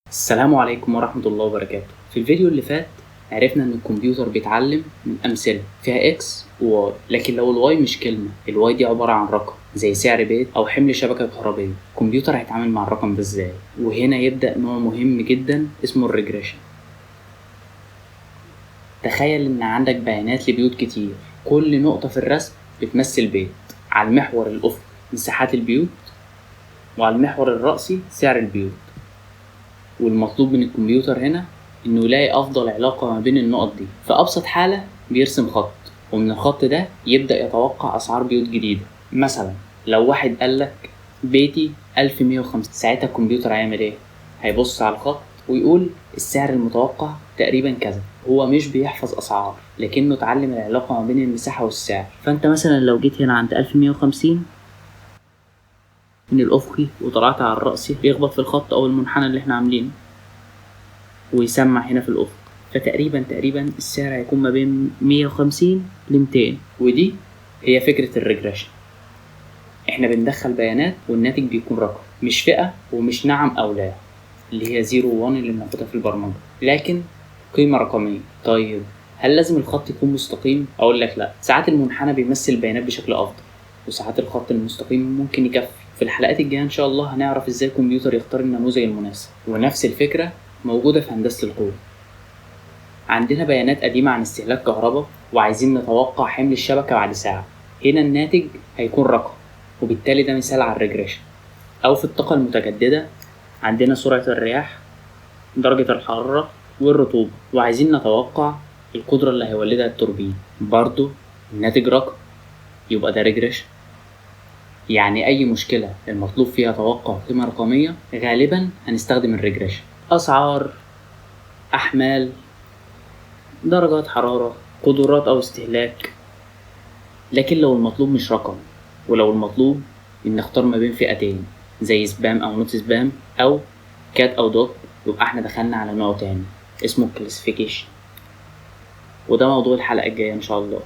السلام عليكم ورحمة الله وبركاته. في الفيديو اللي فات عرفنا ان الكمبيوتر بيتعلم من امثلة فيها اكس وواي، لكن لو الواي مش كلمة، الواي دي عبارة عن رقم زي سعر بيت او حمل شبكة كهربية. الكمبيوتر هيتعامل مع الرقم ده ازاي؟ وهنا يبدأ نوع مهم جدا اسمه الريجريشن. تخيل ان عندك بيانات لبيوت كتير، كل نقطة في الرسم بتمثل بيت. على المحور الافقي مساحات البيوت، وعلى المحور الرأسي سعر البيوت. والمطلوب من الكمبيوتر هنا انه يلاقي افضل علاقة ما بين النقط دي. في ابسط حالة بيرسم خط، ومن الخط ده يبدأ يتوقع اسعار بيوت جديدة. مثلا لو واحد قالك بيتي 1150، ساعتها الكمبيوتر هيعمل ايه؟ هيبص على الخط ويقول السعر المتوقع تقريبا كذا. هو مش بيحفظ اسعار، لكنه اتعلم العلاقة ما بين المساحة والسعر. فانت مثلا لو جيت هنا عند 1150 من الأفقي وطلعت على الرأسي، بيخبط في الخط أو المنحنى اللي احنا عاملينه ويسمع هنا في الأفق، فتقريبا السعر هيكون ما بين 150 ل 200. ودي هي فكرة الريجريشن. احنا بندخل بيانات والناتج بيكون رقم، مش فئة ومش نعم أو لا اللي هي 0 و 1 اللي بناخدها في البرمجة، لكن قيمة رقمية. طيب هل لازم الخط يكون مستقيم؟ أقول لك لا، ساعات المنحنى بيمثل البيانات بشكل أفضل، وساعات الخط المستقيم ممكن يكفي. في الحلقات الجاية إن شاء الله هنعرف إزاي الكمبيوتر يختار النموذج المناسب. ونفس الفكرة موجودة في هندسة القوة. عندنا بيانات قديمة عن استهلاك كهرباء وعايزين نتوقع حمل الشبكة بعد ساعة. هنا الناتج هيكون رقم، وبالتالي ده مثال على الريجريشن. أو في الطاقة المتجددة عندنا سرعة الرياح، درجة الحرارة والرطوبة، وعايزين نتوقع القدرة اللي هيولدها التوربين. برضو الناتج رقم، يبقى ده ريجريشن. يعني أي مشكلة المطلوب فيها توقع قيمة رقمية غالبا هنستخدم الريجريشن. أسعار، أحمال، درجات حرارة، قدرات أو استهلاك. لكن لو المطلوب مش رقم، ولو المطلوب إن نختار ما بين فئتين زي سبام أو نوت سبام أو كات أو دوت، يبقى احنا دخلنا على نوع تاني اسمه كلاسيفيكيشن. وده موضوع الحلقة الجاية إن شاء الله.